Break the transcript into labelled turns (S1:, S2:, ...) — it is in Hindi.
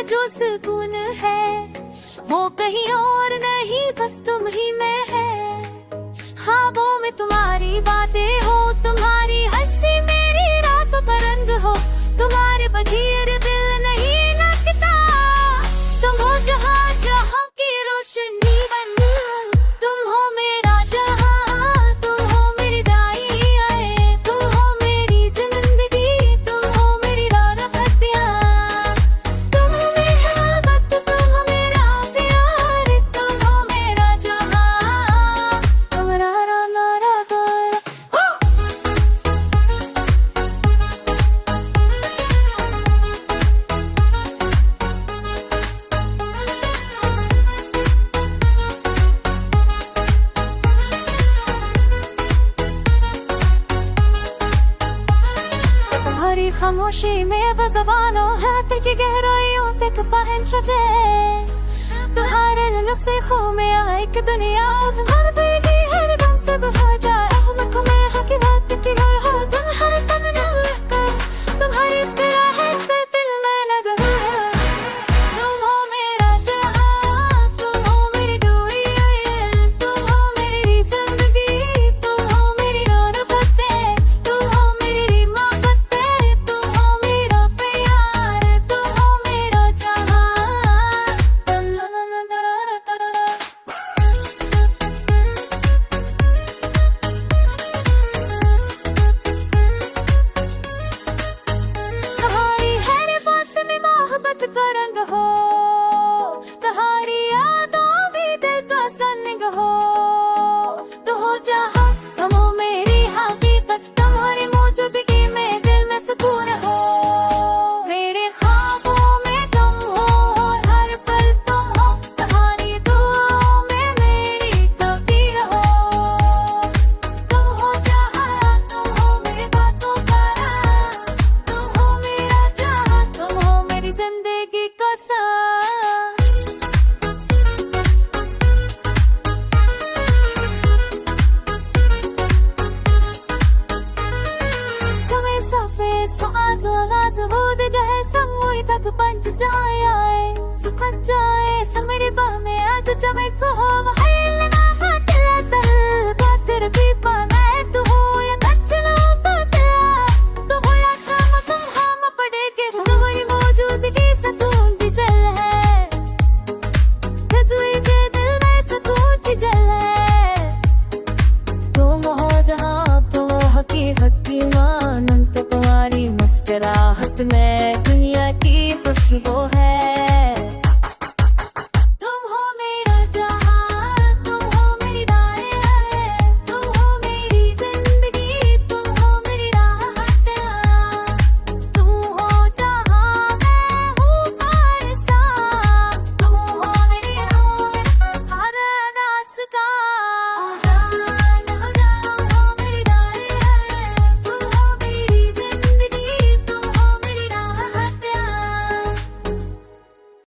S1: जो सुकून है वो कहीं और नहीं, बस तुम ही में है। ख्वाबों में तुम्हारी बातें हो, तुम्हारी हंसी मेरी रातों का रंग हो, तुम्हारे बधिर दिल नहीं लगता। तुम हो जहाँ जहाँ की रोशनी बन, तुम हो मेरा जहाँ, तुम हो मेरी दाई, तुम हो मेरी जिंदगी, तुम हो मेरी राहतियाँ। तुम हो मेरा वक्त, तुम हो मेरा प्यार, तुम हो मेरा जहाँ, तुम्हारा नारा तोरा। तुम्हारी खामोशी में वो ज़बानों है, दिल की गहराइयों तक पहुंच जाए। तुम्हारे लफ्ज़ खो में आए एक दुनिया, तुम्हारे दिल की हर गम से बहा जाए। अहमद में हकी बात की घर हो, तुम हर तन न रहकर, तुम्हारी इस राहत से दिल में लगा। तुम हो मेरा जहाँ, तुम हो मेरी दुआ, तुम हो मेरी जिंदगी, तुम हो मेरी राहतें, तुम हो मेरी मोहब्बतें, तुम हो मेरा प्यार, तुम हो मेरा जहाँ। तुम्हारी हर बात में मोहब्बत का रंग हो, तुम्हारी यादों में दिल का संग हो। तो हो जहाँ, तुम हो मेरी हकीकत, तुम्हारी मौजूदगी में दिल में सुकून हो। मेरे ख्वाबों में तुम हो और हर पल तुम हो, तुम्हारी दुआओं में मेरी तकदीर हो। तुम हो जहाँ, तुम हो मेरी बातों का राज, तुम हो मेरा जहाँ, तुम हो मेरी जिंदगी का साथ। तुम्हें सफेद सुआज आगाज हो गए, समूह तक पंच जाए, सुखद जाए समड़ी बाह में आज जमे को हो। वहल ना बातिल दल बातिर की पाना तू हो या नचना बातिला, तू हो या खाम तुम हम पड़े के तुम्हारी मौजूदगी सतून की जल है, तस्वीर के दिल में सतून की जल है। तुम हो जहाँ, तुम हो हकीकत की मानम, तो तुम्हारी मुस्कुराहट में दुनिया की खुशबू है।